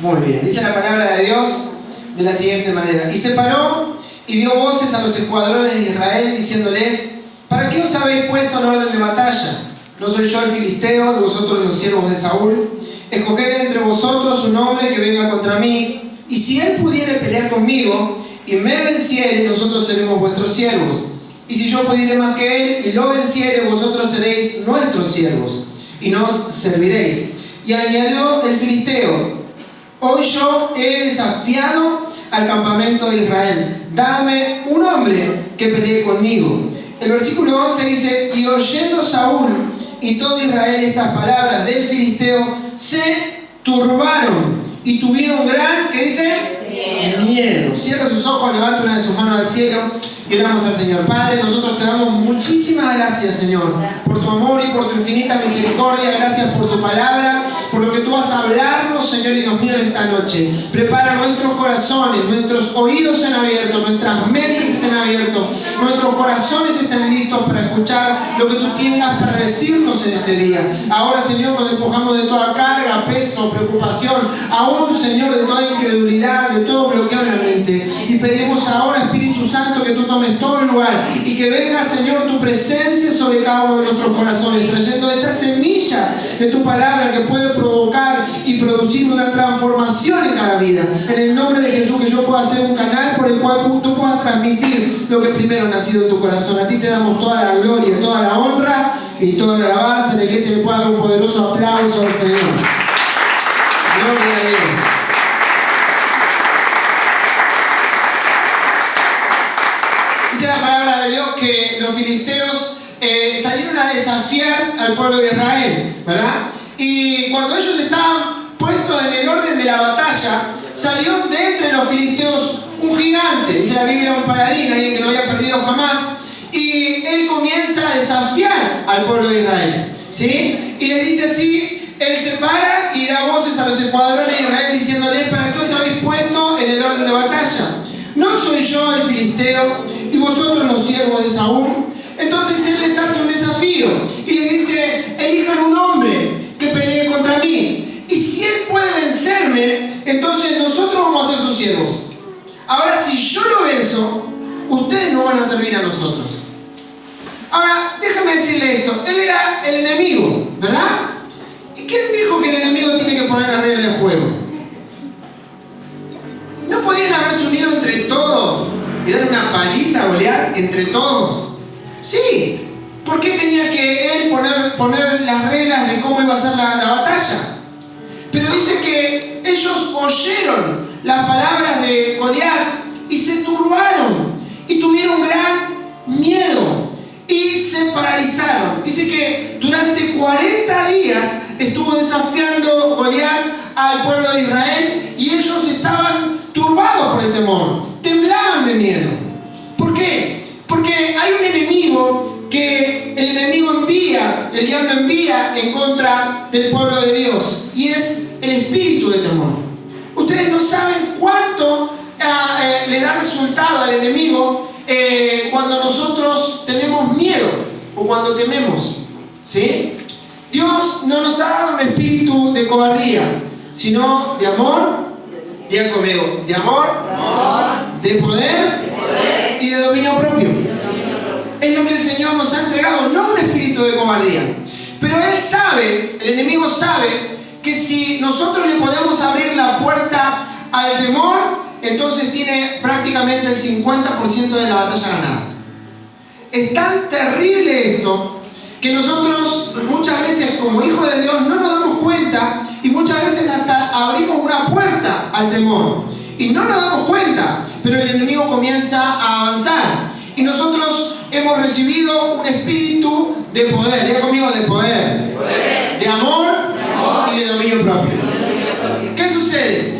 Muy bien, dice la palabra de Dios de la siguiente manera: y se paró y dio voces a los escuadrones de Israel, diciéndoles: ¿para qué os habéis puesto en orden de batalla? ¿No soy yo el filisteo y vosotros los siervos de Saúl? Escoged entre vosotros un hombre que venga contra mí, y si él pudiere pelear conmigo y me venciere, nosotros seremos vuestros siervos. Y si yo pudiere más que él y lo venciere, vosotros seréis nuestros siervos y nos serviréis. Y añadió el filisteo: hoy yo he desafiado al campamento de Israel, dadme un hombre que pelee conmigo. El versículo 11 dice: y oyendo Saúl y todo Israel estas palabras del filisteo, se turbaron y tuvieron gran, ¿qué dice? Miedo. Cierra sus ojos, levanta una de sus manos al cielo y oramos al Señor. Padre, nosotros te damos muchísimas gracias, Señor, por tu amor y por tu infinita misericordia. Gracias por tu palabra, por lo que tú vas a hablarnos, Señor y Dios mío, en esta noche. Prepara nuestros corazones, nuestros oídos en abierto, nuestras mentes estén abiertos, nuestros corazones estén listos para escuchar lo que tú tengas para decirnos en este día. Ahora, Señor, nos despojamos de toda carga, peso, preocupación, aún, Señor, de toda incredulidad, de todo bloqueo en la mente. Y pedimos ahora, Espíritu Santo, que tú tomes todo el lugar y que venga, Señor, tu presencia sobre cada uno de nuestros corazones, trayendo esa semilla de tu palabra que puede provocar y producir una transformación en cada vida. En el nombre de Jesús, que yo pueda ser un canal por el cual tú puedas transmitir lo que primero ha nacido en tu corazón. A ti te damos toda la gloria, toda la honra y toda la alabanza. La iglesia le pueda dar un poderoso aplauso al Señor. Gloria a Dios. Dice la palabra de Dios que los filisteos salieron a desafiar al pueblo de Israel, ¿verdad? Y cuando ellos estaban puestos en el orden de la batalla, salió de entre los filisteos un gigante. Dice la Biblia, un paladín, alguien que no había perdido jamás, y él comienza a desafiar al pueblo de Israel, ¿sí? Y les dice así: él se para y da voces a los escuadrones de Israel diciéndoles: ¿para qué os habéis puesto en el orden de batalla? ¿No soy yo el filisteo y vosotros los siervos de Saúl? Entonces él les hace un desafío y les dice: elijan un hombre que pelee contra mí, y si él puede vencerme, entonces nosotros vamos a ser sus siervos. Ahora, si yo lo venzo, ustedes no van a servir a nosotros. Ahora, déjame decirle esto: él era el enemigo, ¿verdad? ¿Y quién dijo que el enemigo tiene que poner las reglas del juego? ¿No podían haberse unido entre todos y dar una paliza a Goliat entre todos? Sí. ¿Por qué tenía que él poner las reglas de cómo iba a ser la batalla? Pero dice que ellos oyeron las palabras de Goliat y se turbaron y tuvieron gran miedo y se paralizaron. Dice que durante 40 días estuvo desafiando Goliat al pueblo de Israel y ellos estaban turbados por el temor, temblaban de miedo. ¿Por qué? Porque hay un enemigo que el enemigo envía, el diablo envía en contra del pueblo de Dios, y es el espíritu de temor. Ustedes no saben cuánto le da resultado al enemigo cuando nosotros tenemos miedo o cuando tememos, ¿sí? Dios no nos ha dado un espíritu de cobardía, sino de amor. Digan conmigo: de amor, de poder y de dominio propio. Es lo que el Señor nos ha entregado, no un espíritu de cobardía. Pero Él sabe, el enemigo sabe, que si nosotros le podemos abrir la puerta al temor, entonces tiene prácticamente el 50% de la batalla ganada. Es tan terrible esto que nosotros muchas veces, como hijos de Dios, no nos damos cuenta y muchas veces hasta abrimos una puerta al temor y no nos damos cuenta, pero el enemigo comienza a avanzar y nosotros hemos recibido un espíritu de poder. Diga conmigo: de poder, de amor y de dominio propio. ¿Qué sucede?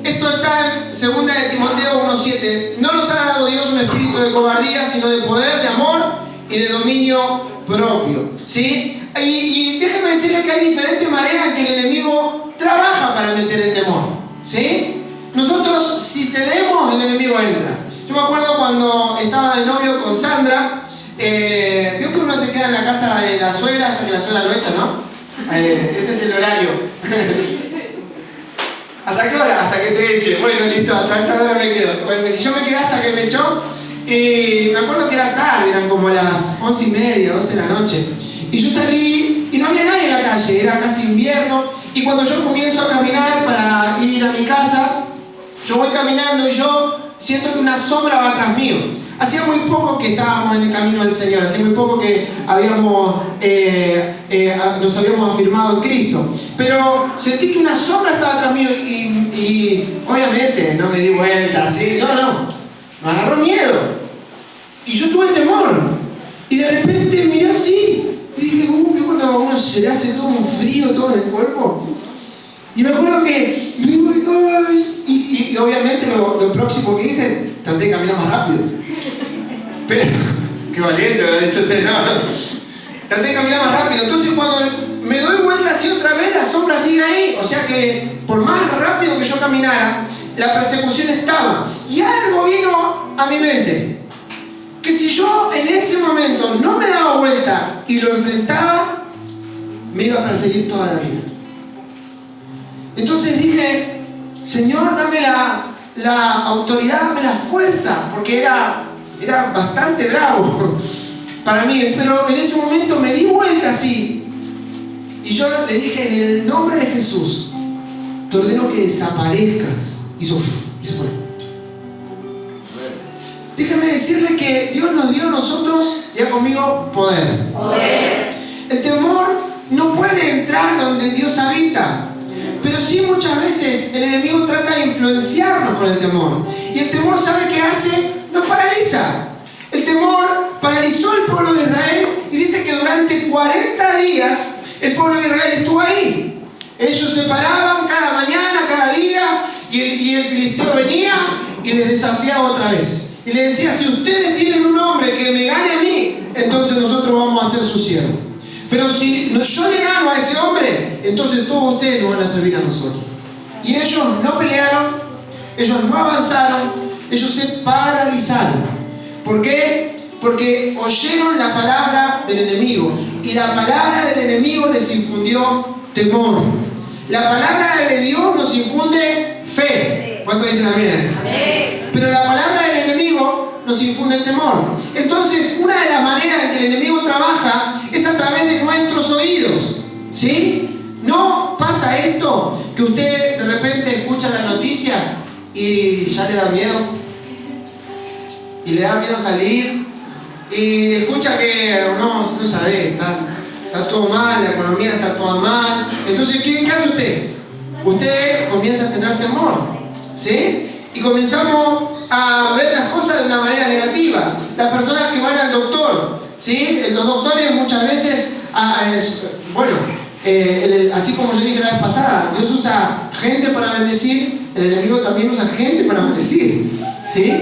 Esto está en 2 de Timoteo 1:7. No nos ha dado Dios un espíritu de cobardía, sino de poder, de amor y de dominio propio, ¿sí? Y déjenme decirles que hay diferentes maneras en que el enemigo trabaja para meter el temor, ¿sí? Nosotros, si cedemos, el enemigo entra. Yo me acuerdo cuando estaba de novio con Sandra, vio que uno se queda en la casa de la suegra hasta que la suegra lo echa, ¿no? Ese es el horario. ¿Hasta qué hora? Hasta que te eche. Bueno, listo, hasta esa hora me quedo. Bueno, y yo me quedé hasta que me echó. Me acuerdo que era tarde, eran como las 11:30, 12 de la noche. Y yo salí y no había nadie en la calle, era casi invierno. Y cuando yo comienzo a caminar para ir a mi casa, yo voy caminando y yo siento que una sombra va atrás mío. Hacía muy poco que estábamos en el camino del Señor, hacía muy poco que nos habíamos afirmado en Cristo. Pero sentí que una sombra estaba atrás mío y obviamente no me di vuelta así, no, me agarró miedo. Y yo tuve temor. Y de repente miré así y dije, que cuando a uno se le hace todo un frío todo en el cuerpo. Y me acuerdo que, y obviamente lo próximo que hice, traté de caminar más rápido. Pero, qué valiente, lo ha dicho usted, no. Traté de caminar más rápido. Entonces cuando me doy vuelta así otra vez, la sombra sigue ahí. O sea que por más rápido que yo caminara, la persecución estaba. Y algo vino a mi mente. Que si yo en ese momento no me daba vuelta y lo enfrentaba, me iba a perseguir toda la vida. Entonces dije, Señor, dame la autoridad, dame la fuerza, porque era bastante bravo para mí, pero en ese momento me di vuelta así y yo le dije, en el nombre de Jesús te ordeno que desaparezcas, y se fue. Déjame decirle que Dios nos dio a nosotros, ya conmigo, poder. El temor no puede entrar donde Dios habita, pero sí muchas veces el enemigo trata de influenciarnos con el temor. Y el temor, ¿sabe qué hace? Nos paraliza. El temor paralizó al pueblo de Israel y dice que durante 40 días el pueblo de Israel estuvo ahí. Ellos se paraban cada mañana, cada día, y el filisteo venía y les desafiaba otra vez. Y les decía, si ustedes tienen un hombre que me gane a mí, entonces nosotros vamos a ser su siervo. Pero si yo le gano a ese hombre, entonces todos ustedes nos van a servir a nosotros. Y ellos no pelearon, ellos no avanzaron, ellos se paralizaron. ¿Por qué? Porque oyeron la palabra del enemigo. Y la palabra del enemigo les infundió temor. La palabra de Dios nos infunde fe. ¿Cuánto dicen amén? Amén. Pero la palabra del enemigo nos infunde temor. Entonces, una de las maneras en que el enemigo trabaja es a través de nuestros oídos. ¿Sí? ¿No pasa esto que usted de repente escucha la noticia y ya le da miedo? Y le da miedo salir y escucha que no sabe, está todo mal, la economía está toda mal. Entonces, ¿qué hace usted? Usted comienza a tener temor. ¿Sí? Y comenzamos a ver las cosas de una manera negativa. Las personas que van al doctor, ¿sí? Los doctores muchas veces, así como yo dije la vez pasada, Dios usa gente para bendecir, el enemigo también usa gente para maldecir, ¿sí?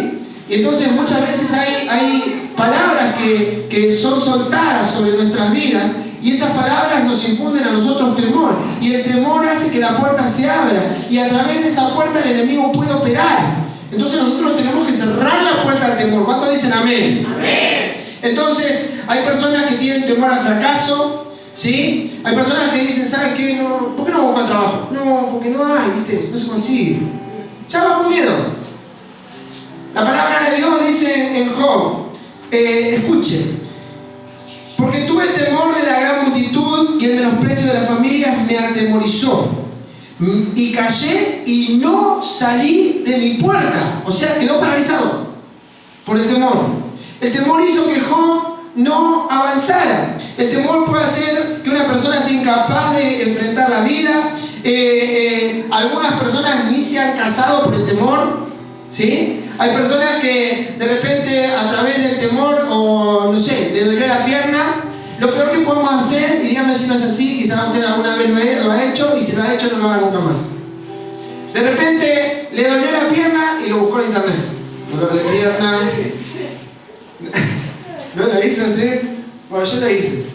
Y entonces muchas veces hay palabras que son soltadas sobre nuestras vidas, y esas palabras nos infunden a nosotros temor. Y el temor hace que la puerta se abra. Y a través de esa puerta el enemigo puede operar. Entonces nosotros tenemos que cerrar la puerta al temor. ¿Cuántos dicen amén? Amén. Entonces hay personas que tienen temor al fracaso. ¿Sí? Hay personas que dicen, ¿sabes qué? No, ¿por qué no buscan trabajo? No, porque no hay, ¿viste? No se consigue. Ya va con miedo. La palabra de Dios dice en Job, escuche. Porque tuve temor de la gran multitud y el menosprecio de las familias me atemorizó. Y callé y no salí de mi puerta. O sea, quedó paralizado por el temor. El temor hizo que Job no avanzara. El temor puede hacer que una persona sea incapaz de enfrentar la vida. Algunas personas ni se han casado por el temor. ¿Sí? Hay personas que de repente a través del temor o no sé, le dolió la pierna. Lo peor que podemos hacer, y dígame si no es así, quizás usted alguna vez lo ha hecho, y si lo ha hecho no lo haga nunca más. De repente le dolió la pierna y lo buscó en internet. Dolor de pierna. ¿No lo hizo usted? Bueno, yo lo hice.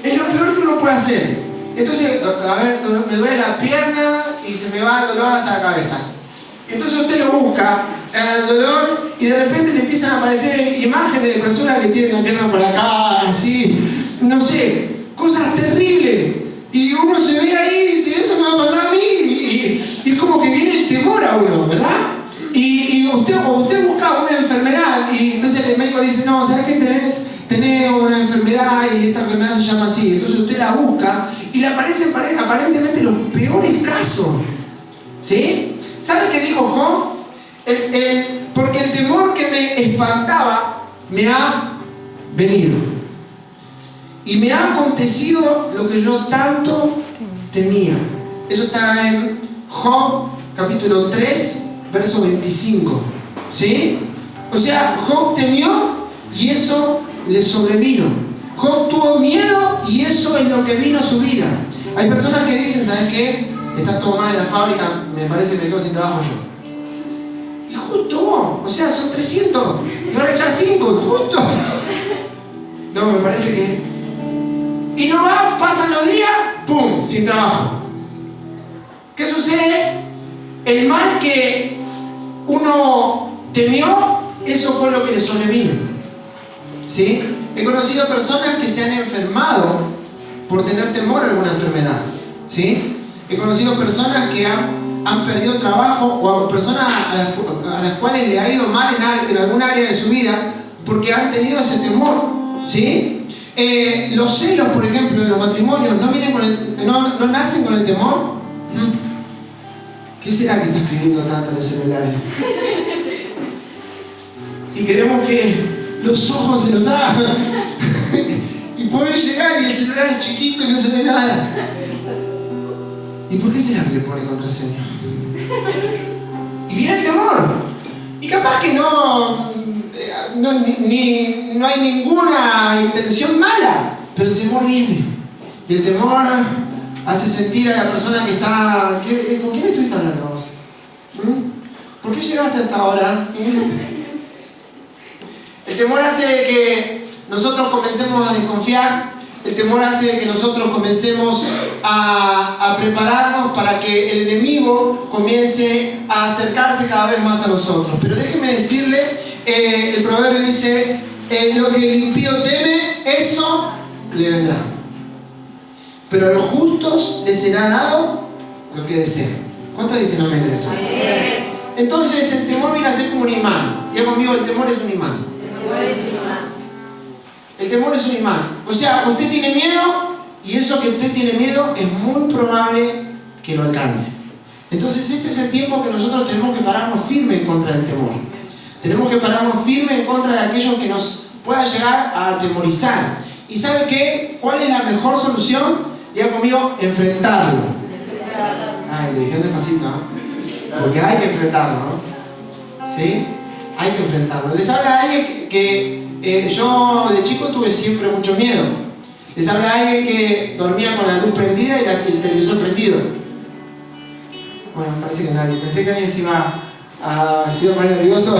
Es lo peor que uno puede hacer. Entonces, a ver, me duele la pierna y se me va el dolor hasta la cabeza. Entonces usted lo busca, el dolor, y de repente le empiezan a aparecer imágenes de personas que tienen la pierna por acá, así, no sé, cosas terribles. Y uno se ve ahí y dice, eso me va a pasar a mí. Y es como que viene el temor a uno, ¿verdad? Y usted busca una enfermedad y entonces el médico le dice, no, ¿sabes qué tenés una enfermedad y esta enfermedad se llama así? Entonces usted la busca y le aparecen aparentemente los peores casos. ¿Sí? ¿Sabe qué dijo Job? Porque el temor que me espantaba me ha venido. Y me ha acontecido lo que yo tanto temía. Eso está en Job capítulo 3, verso 25. ¿Sí? O sea, Job temió y eso le sobrevino. Job tuvo miedo y eso es lo que vino a su vida. Hay personas que dicen, ¿sabes qué? Está todo mal en la fábrica, me parece que me quedo sin trabajo yo. Y justo, o sea, son 300, me van a echar 5, y justo. No, me parece que... Y no va, pasan los días, ¡pum!, sin trabajo. ¿Qué sucede? El mal que uno temió, eso fue lo que le sobrevino. ¿Sí? He conocido personas que se han enfermado por tener temor a alguna enfermedad. ¿Sí? He conocido personas que han perdido trabajo o personas a las cuales le ha ido mal en algún área de su vida porque han tenido ese temor. ¿Sí? Los celos, por ejemplo, en los matrimonios no nacen con el temor. ¿Qué será que está escribiendo tanto en el celular? Y queremos que los ojos se nos hagan y poder llegar y el celular es chiquito y no se ve nada. ¿Y por qué será que le pone contraseña? Y viene el temor. Y capaz que no hay ninguna intención mala, pero el temor viene. Y el temor hace sentir a la persona que está... ¿Con quién estuviste hablando vos? ¿Por qué llegaste hasta ahora? El temor hace que nosotros comencemos a desconfiar. El temor hace que nosotros comencemos a prepararnos para que el enemigo comience a acercarse cada vez más a nosotros. Pero déjeme decirle, el proverbio dice, lo que el impío teme, eso le vendrá. Pero a los justos les será dado lo que desean. ¿Cuántos dicen amén de eso? Entonces el temor viene a ser como un imán. Diga conmigo, el temor es un imán. El temor es un imán. O sea, usted tiene miedo y eso que usted tiene miedo es muy probable que lo alcance. Entonces este es el tiempo que nosotros tenemos que pararnos firme en contra del temor. Tenemos que pararnos firme en contra de aquello que nos pueda llegar a atemorizar. ¿Y sabe qué? ¿Cuál es la mejor solución? Diga conmigo, enfrentarlo. Ay, le dije despacito, ¿eh? Porque hay que enfrentarlo, ¿no? ¿Sí? Hay que enfrentarlo. Les habla alguien que yo de chico tuve siempre mucho miedo. Les habla alguien que dormía con la luz prendida y el televisor prendido. Bueno, parece que nadie. Pensé que alguien se iba a poner nervioso.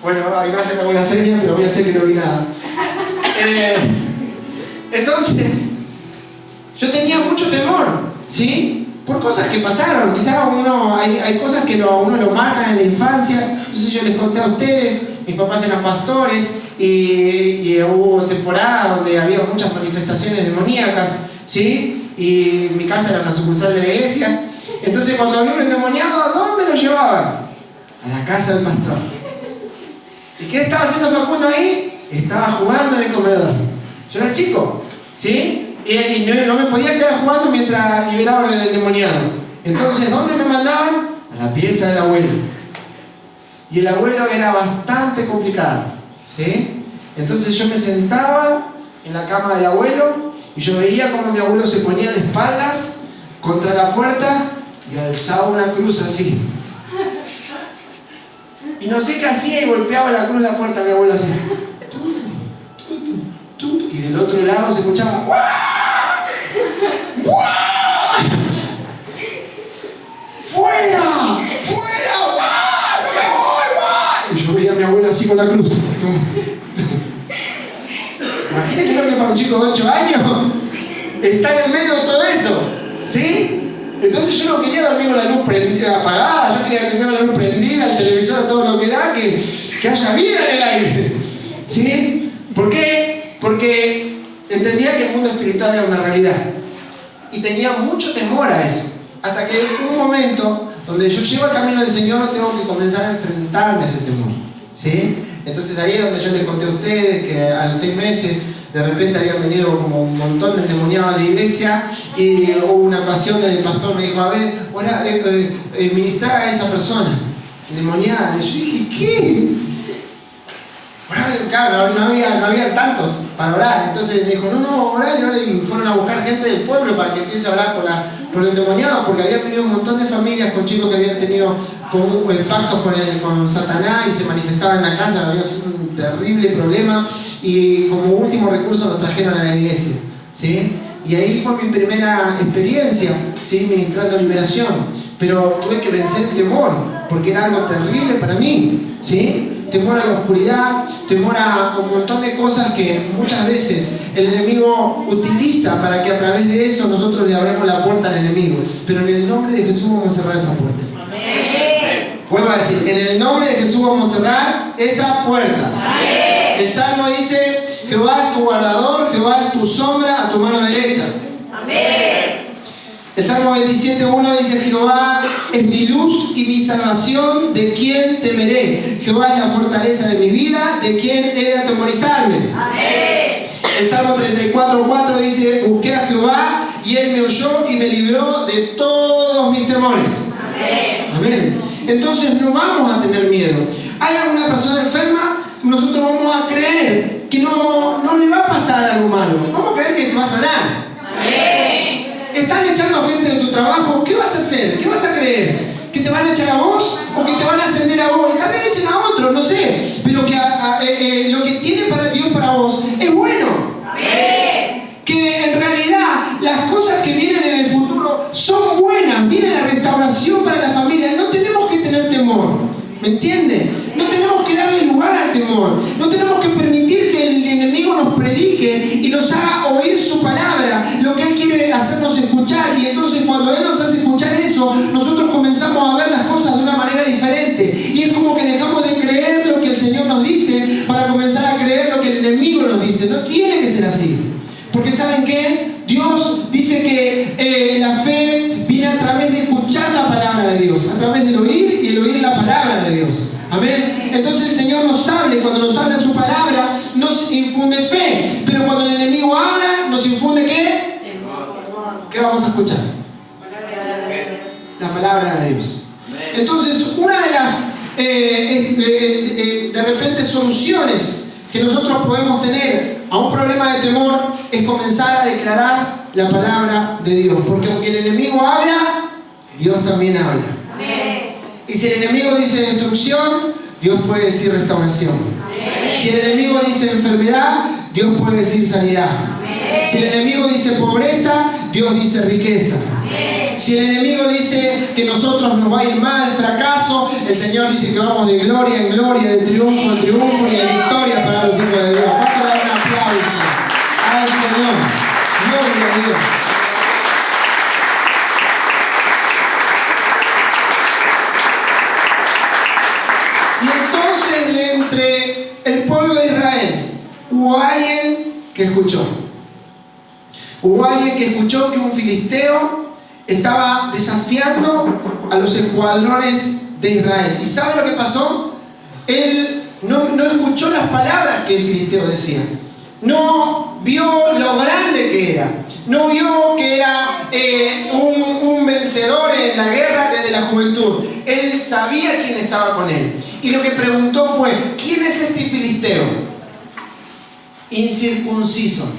Bueno, ahí va a hacer alguna seña, pero voy a hacer que no vi nada. Entonces, yo tenía mucho temor, ¿sí? Por cosas que pasaron. Quizás hay cosas que uno lo marcan en la infancia. No sé si yo les conté a ustedes. Mis papás eran pastores y hubo temporadas donde había muchas manifestaciones demoníacas, ¿sí? Y mi casa era la sucursal de la iglesia. Entonces cuando había un endemoniado, ¿a dónde lo llevaban? A la casa del pastor. ¿Y qué estaba haciendo Facundo ahí? Estaba jugando en el comedor. Yo era chico, ¿sí? Y no me podía quedar jugando mientras liberaban el endemoniado. Entonces, ¿dónde me mandaban? A la pieza del abuelo. Y el abuelo era bastante complicado, ¿sí? Entonces yo me sentaba en la cama del abuelo y yo veía cómo mi abuelo se ponía de espaldas contra la puerta y alzaba una cruz así. Y no sé qué hacía y golpeaba la cruz en la puerta, mi abuelo así. Y del otro lado se escuchaba ¡guau! ¡Guau! ¡Fuera! ¡Fuera! ¡Guau! ¡No me voy! ¡Guau! Y yo veía a mi abuela así con la cruz. Imagínense lo que para un chico de 8 años está en medio de todo eso, ¿sí? Entonces yo no quería dormir con la luz apagada, yo quería dormir con la luz prendida, el televisor a todo lo que da, que haya vida en el aire, ¿sí? ¿Por qué? Porque entendía que el mundo espiritual era una realidad y tenía mucho temor a eso. hasta que en un momento donde yo llego al camino del Señor, tengo que comenzar a enfrentarme a ese temor, ¿sí? Entonces ahí es donde yo les conté a ustedes que a los 6 meses de repente habían venido como un montón de endemoniados a la iglesia, y hubo una ocasión donde el pastor me dijo, a ver, ministrar a esa persona endemoniada. Y yo dije, ¿qué? Claro, no había tantos para orar. Entonces me dijo, no, orar, y fueron a buscar gente del pueblo para que empiece a orar por los endemoniados, porque habían venido un montón de familias con chicos que habían tenido pactos con Satanás y se manifestaban en la casa. Había sido un terrible problema, y como último recurso los trajeron a la iglesia, ¿sí? Y ahí fue mi primera experiencia, ¿sí? Ministrando liberación. Pero tuve que vencer el temor, porque era algo terrible para mí, ¿sí? Temor a la oscuridad, temor a un montón de cosas que muchas veces el enemigo utiliza para que a través de eso nosotros le abramos la puerta al enemigo. Pero en el nombre de Jesús vamos a cerrar esa puerta. Amén. Vuelvo a decir, en el nombre de Jesús vamos a cerrar esa puerta. Amén. El Salmo dice, Jehová es tu guardador, Jehová es tu sombra a tu mano derecha. Amén. El Salmo 27:1 dice, Jehová es mi luz y mi salvación, ¿de quién temeré? Jehová es la fortaleza de mi vida, ¿de quién he de atemorizarme? Amén. El Salmo 34:4 dice, busqué a Jehová y él me oyó y me libró de todos mis temores. Amén. Amén. Entonces no vamos a tener miedo. ¿Hay alguna persona enferma? Nosotros vamos a creer que no le va a pasar algo malo. Vamos a creer que se va a sanar. Amén. Están echando gente de tu trabajo, ¿qué vas a hacer? ¿Qué vas a creer? ¿Que te van a echar a vos o que te van a ascender a vos? También echen a otro, no sé. Pero que lo que tiene para Dios para vos es bueno. Amén. Que en realidad las cosas que vienen en el futuro son buenas. Viene la restauración para la familia. No tenemos que tener temor. ¿Me entiende? No tenemos que darle lugar al temor. No tenemos que permitir que el enemigo nos predique y nos haga oír su palabra, lo que él quiere hacernos escuchar. Y entonces cuando él nos hace escuchar eso, nosotros comenzamos a ver las cosas de una manera diferente. Y es como que dejamos de creer lo que el Señor nos dice para comenzar a creer lo que el enemigo nos dice. No tiene que ser así. Porque ¿saben qué? Dios dice que la fe viene a través de escuchar la palabra de Dios, a través del oír y el oír la palabra de Dios. Amén. Entonces el Señor nos habla, y cuando nos habla su palabra nos infunde fe. Pero cuando el enemigo habla, nos infunde ¿qué? ¿Qué vamos a escuchar? La palabra de Dios. Entonces una de las de repente soluciones que nosotros podemos tener a un problema de temor es comenzar a declarar la palabra de Dios. Porque aunque el enemigo habla, Dios también habla. Amén. Y si el enemigo dice destrucción, Dios puede decir restauración. Amén. Si el enemigo dice enfermedad, Dios puede decir sanidad. Amén. Si el enemigo dice pobreza, Dios dice riqueza. Amén. Si el enemigo dice que nosotros nos va a ir mal, fracaso, el Señor dice que vamos de gloria en gloria, de triunfo en triunfo y de victoria para los hijos de Dios. ¿Cuánto dar un aplauso al Señor? Gloria a Dios. Y entonces, de entre el pueblo de Israel, hubo alguien que escuchó. Hubo alguien que escuchó que un filisteo estaba desafiando a los escuadrones de Israel. ¿Y sabe lo que pasó? Él no escuchó las palabras que el filisteo decía. No vio lo grande que era. No vio que era un vencedor en la guerra desde la juventud. Él sabía quién estaba con él. Y lo que preguntó fue, ¿quién es este filisteo? Incircunciso,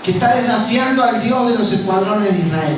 que está desafiando al Dios de los escuadrones de Israel.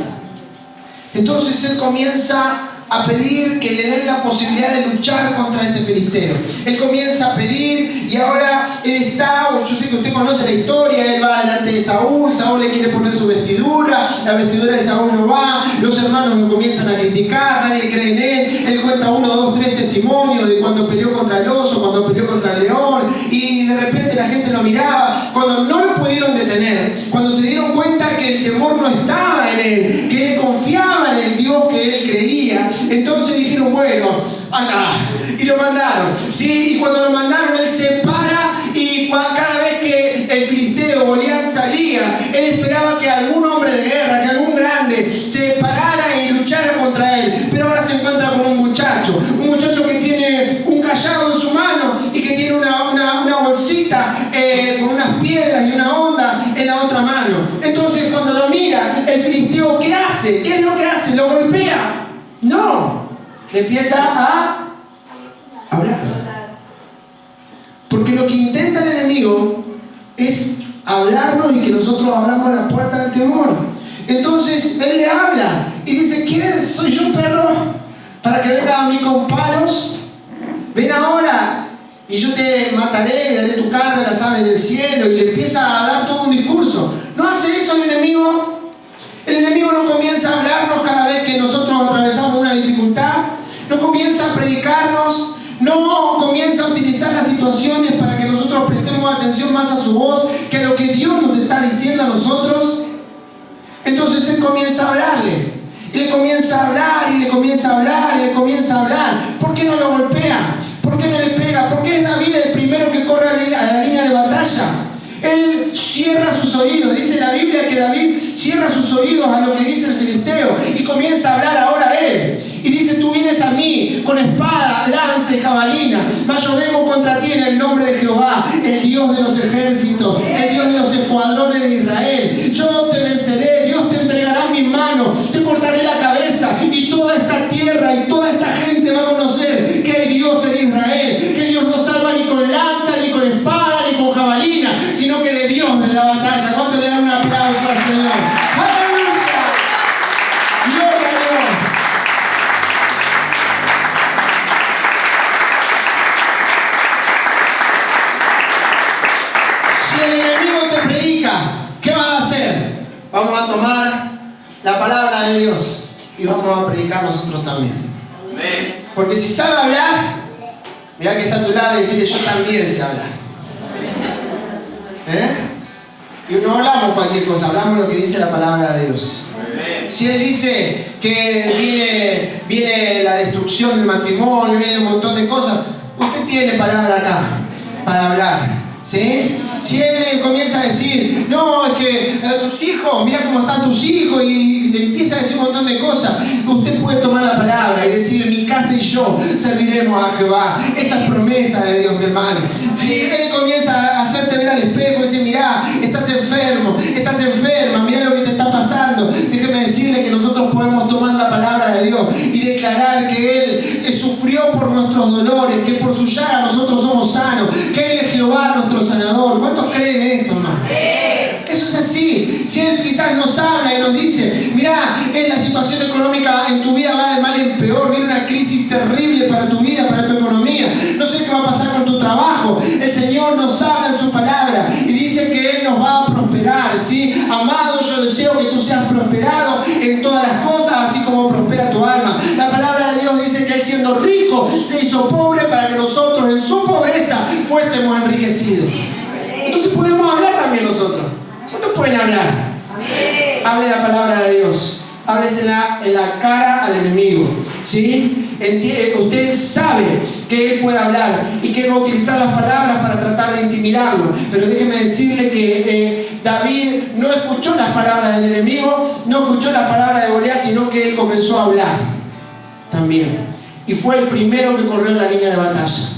Entonces él comienza a pedir que le den la posibilidad de luchar contra este filisteo. Él comienza a pedir, y ahora él está, yo sé que usted conoce la historia, él va delante de Saúl, Saúl le quiere poner su vestidura, la vestidura de Saúl no va, los hermanos lo comienzan a criticar, nadie cree en él cuenta 1, 2, 3 testimonios de cuando peleó contra el oso, cuando peleó contra el león, y de repente la gente lo miraba. Cuando no lo pudieron detener, cuando se dieron cuenta que el temor no estaba en él, que él confiaba en el Dios que él creía, entonces dijeron, bueno, anda, y lo mandaron, ¿sí? Y cuando lo mandaron, él se para, y cada vez que el filisteo Goliat salía, él esperaba que algún hombre de guerra, que algún grande se parara y Le empieza a hablar. Porque lo que intenta el enemigo es hablarnos y que nosotros abramos la puerta del temor. Entonces él le habla y dice: ¿quién soy yo, perro, para que vengas a mí con palos? Ven ahora y yo te mataré y daré tu carne a las aves del cielo. Y le empieza a dar todo un discurso. ¿No hace eso el enemigo? El enemigo no comienza a hablarnos cada vez que nosotros atravesamos una dificultad. No comienza a predicarnos. No comienza a utilizar las situaciones para que nosotros prestemos atención más a su voz que a lo que Dios nos está diciendo a nosotros. Entonces él comienza a hablarle. Y le comienza a hablar, y le comienza a hablar, y le comienza a hablar. ¿Por qué no lo golpea? ¿Por qué no le pega? ¿Por qué es David el primero que corre a la línea de batalla? Él cierra sus oídos. Dice la Biblia que David cierra sus oídos a lo que dice el filisteo y comienza a hablar ahora él. Y dice: tú vienes a mí con espada, lanza y jabalina, mas yo vengo contra ti en el nombre de Jehová, el Dios de los ejércitos, el Dios de los escuadrones de Israel. Yo te venceré, Dios te entregará en mis manos, te cortaré la cabeza, y toda esta tierra y toda esta gente va a conocer que hay Dios en Israel, que Dios no salva ni con lanza, ni con espada, ni con jabalina, sino que de Dios de la batalla. ¿Cuánto le dan un aplauso al Señor? ¡Aleluya! ¡Gloria a Dios! Si el enemigo te predica, ¿qué vas a hacer? Vamos a tomar la palabra de Dios y vamos a predicar nosotros también. Amén. Porque si sabe hablar, mirá que está a tu lado y decirle: yo también sé hablar. Y no hablamos cualquier cosa, hablamos lo que dice la palabra de Dios. Si él dice que viene la destrucción del matrimonio, viene un montón de cosas, usted tiene palabra acá para hablar, ¿sí? Si él comienza a decir: no, es que tus hijos, mira cómo están tus hijos, y le empieza a decir un montón de cosas, usted puede tomar la palabra y decir: mi casa y yo serviremos a Jehová. Esa es promesa de Dios, mi hermano. Si él comienza a hacerte ver al espejo y decir: mirá, estás enfermo, estás enferma, mirá lo que te está pasando, déjeme decirle que nosotros podemos tomar la palabra de Dios y declarar que Él sufrió por nuestros dolores, que por su llaga nosotros somos sanos, que Él es Jehová nuestro sanador. ¿Cuántos creen esto, hermano? Eso es así. Si Él quizás nos habla y nos dice: mirá, la situación económica en tu vida va de mal en peor, viene una crisis terrible para tu vida, para tu economía, no sé qué va a pasar con tu trabajo. El Señor nos habla en su palabra y dice que Él nos va a prosperar, ¿sí? Amado, yo deseo que tú seas prosperado en todas las cosas, así como prospera tu alma. La palabra de Dios dice que Él, siendo rico, se hizo pobre para que nosotros en su pobreza fuésemos enriquecidos. Entonces podemos hablar también nosotros. ¿Cuántos pueden hablar? Hable la palabra de Dios. Háblesela en la cara al enemigo, ¿sí? Usted sabe que él puede hablar y que él va a utilizar las palabras para tratar de intimidarlo. Pero déjeme decirle que David no escuchó las palabras del enemigo, no escuchó la palabra de Goliat, sino que él comenzó a hablar también. Y fue el primero que corrió en la línea de batalla.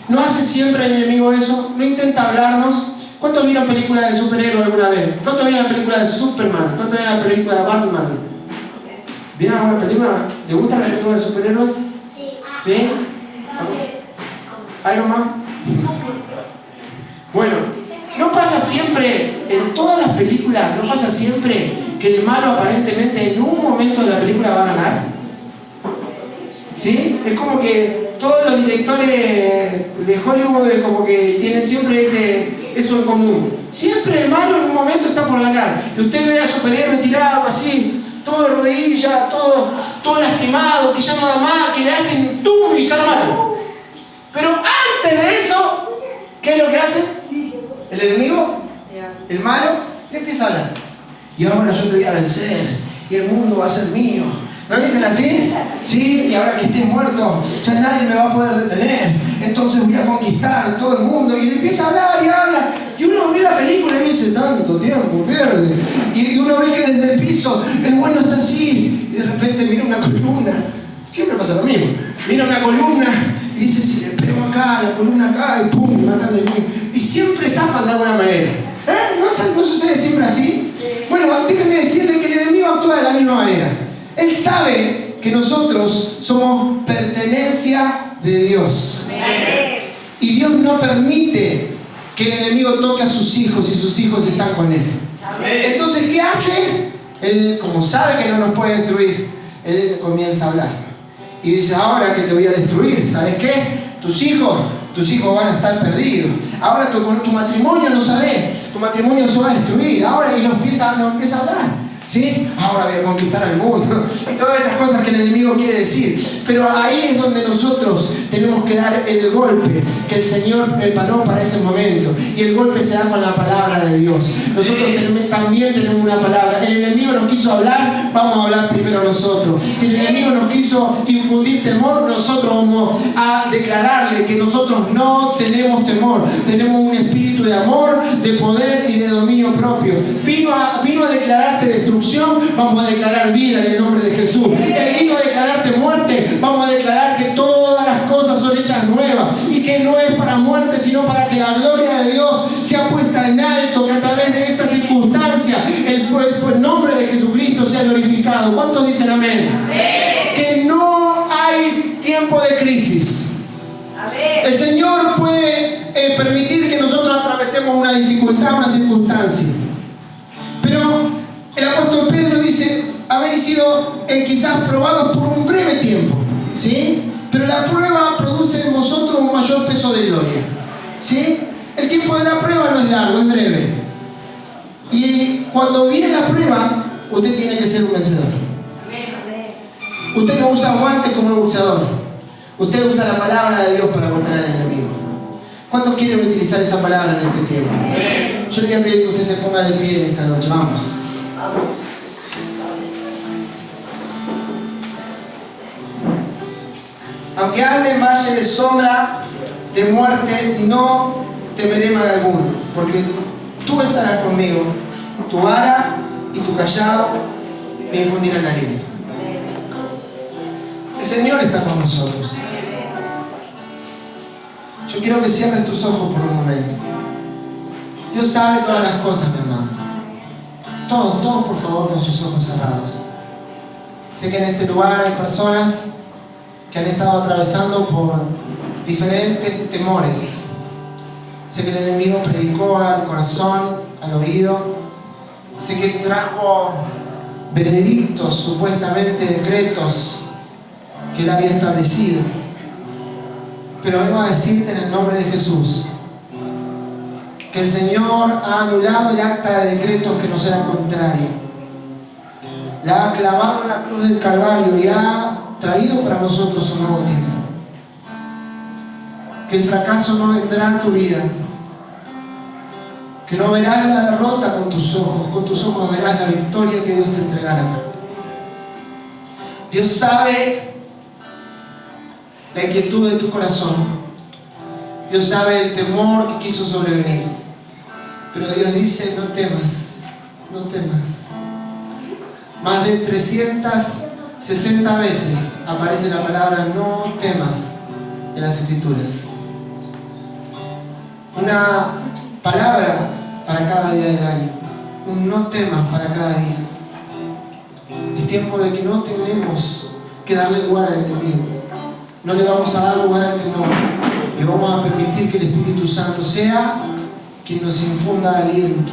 ¿No hace siempre el enemigo eso? ¿No intenta hablarnos? ¿Cuántos vieron películas de superhéroes alguna vez? ¿Cuántos vieron la película de Superman? ¿Cuántos vieron la película de Batman? ¿Vieron alguna película? ¿Le gustan las películas de superhéroes? ¿Sí? ¿Iron Man? Bueno, ¿no pasa siempre, en todas las películas, no pasa siempre que el malo aparentemente en un momento de la película va a ganar? ¿Sí? Es como que todos los directores de Hollywood como que tienen siempre eso en común. Siempre el malo en un momento está por ganar. Y usted ve a superhéroes tirados así, todo de rodillas, todo lastimado, que ya no da más, que le hacen tum y ya no matan. Pero antes de eso, ¿qué es lo que hace? El enemigo, el malo, le empieza a hablar. Y ahora yo te voy a vencer, y el mundo va a ser mío. ¿No dicen así? Sí, y ahora que estés muerto, ya nadie me va a poder detener. Entonces voy a conquistar a todo el mundo. Y le empieza a hablar y habla. Y uno ve la película y dice: tanto tiempo pierde. Y uno ve que desde el piso el bueno está así. Y de repente mira una columna. Siempre pasa lo mismo. Mira una columna y dice: si le pego acá, la columna acá, y pum, me matan del mismo. Y siempre zafan de alguna manera. ¿No sucede siempre así? Bueno, déjenme decirle que el enemigo actúa de la misma manera. Él sabe que nosotros somos pertenencia de Dios. Y Dios no permite que el enemigo toque a sus hijos y sus hijos están con él. Entonces, ¿qué hace? Él, como sabe que no nos puede destruir, él comienza a hablar. Y dice, ahora que te voy a destruir, ¿sabes qué? Tus hijos van a estar perdidos. Ahora tu matrimonio no sabes, tu matrimonio se va a destruir. Ahora, y nos empieza a hablar. ¿Sí? Ahora voy a conquistar al mundo. Y todas esas cosas que el enemigo quiere decir. Pero ahí es donde nosotros tenemos que dar el golpe que el Señor preparó para ese momento. Y el golpe se da con la palabra de Dios. Nosotros también tenemos una palabra. El enemigo nos quiso hablar, vamos a hablar primero nosotros. Si el enemigo nos quiso infundir temor, nosotros vamos a declararle que nosotros no tenemos temor. Tenemos un espíritu de amor, de poder y de dominio propio. Vino a declararte destrucción, vamos a declarar vida en el nombre de Jesús. Él vino a declararte muerte, vamos a declarar que todas las cosas son hechas nuevas y que no es para muerte, sino para que la gloria de Dios sea puesta en alto, que a través de esa circunstancia el nombre de Jesucristo sea glorificado. ¿Cuántos dicen amén? Amén. Que no hay tiempo de crisis. Amén. El Señor puede permitir que nosotros atravesemos una dificultad, una circunstancia, pero el apóstol Pedro dice, habéis sido quizás probados por un breve tiempo, ¿sí? Pero la prueba produce en vosotros un mayor peso de gloria, ¿sí? El tiempo de la prueba no es largo, es breve. Y cuando viene la prueba, usted tiene que ser un vencedor. Usted no usa guantes como un boxeador. Usted usa la palabra de Dios para golpear al enemigo. ¿Cuántos quieren utilizar esa palabra en este tiempo? Yo le voy a pedir que usted se ponga de pie en esta noche. Vamos. Aunque ande en valle de sombra de muerte, no temeré mal alguno, porque tú estarás conmigo, tu vara y tu callado me infundirán aliento. El Señor está con nosotros. Yo quiero que cierres tus ojos por un momento. Dios sabe todas las cosas, mi hermano. Todos por favor con sus ojos cerrados. Sé que en este lugar hay personas que han estado atravesando por diferentes temores. Sé que el enemigo predicó al corazón, al oído. Sé que trajo veredictos, supuestamente decretos que él había establecido. Pero vengo a decirte en el nombre de Jesús que el Señor ha anulado el acta de decretos que nos era contraria. La ha clavado en la cruz del Calvario y ha traído para nosotros un nuevo tiempo. Que el fracaso no vendrá en tu vida. Que no verás la derrota con tus ojos verás la victoria que Dios te entregará. Dios sabe la inquietud de tu corazón. Dios sabe el temor que quiso sobrevenir. Pero Dios dice, no temas, no temas. Más de 360 veces aparece la palabra no temas en las Escrituras. Una palabra para cada día del año. Un no temas para cada día. Es tiempo de que no tenemos que darle lugar al enemigo. No le vamos a dar lugar al temor. Le vamos a permitir que el Espíritu Santo sea quien nos infunda aliento.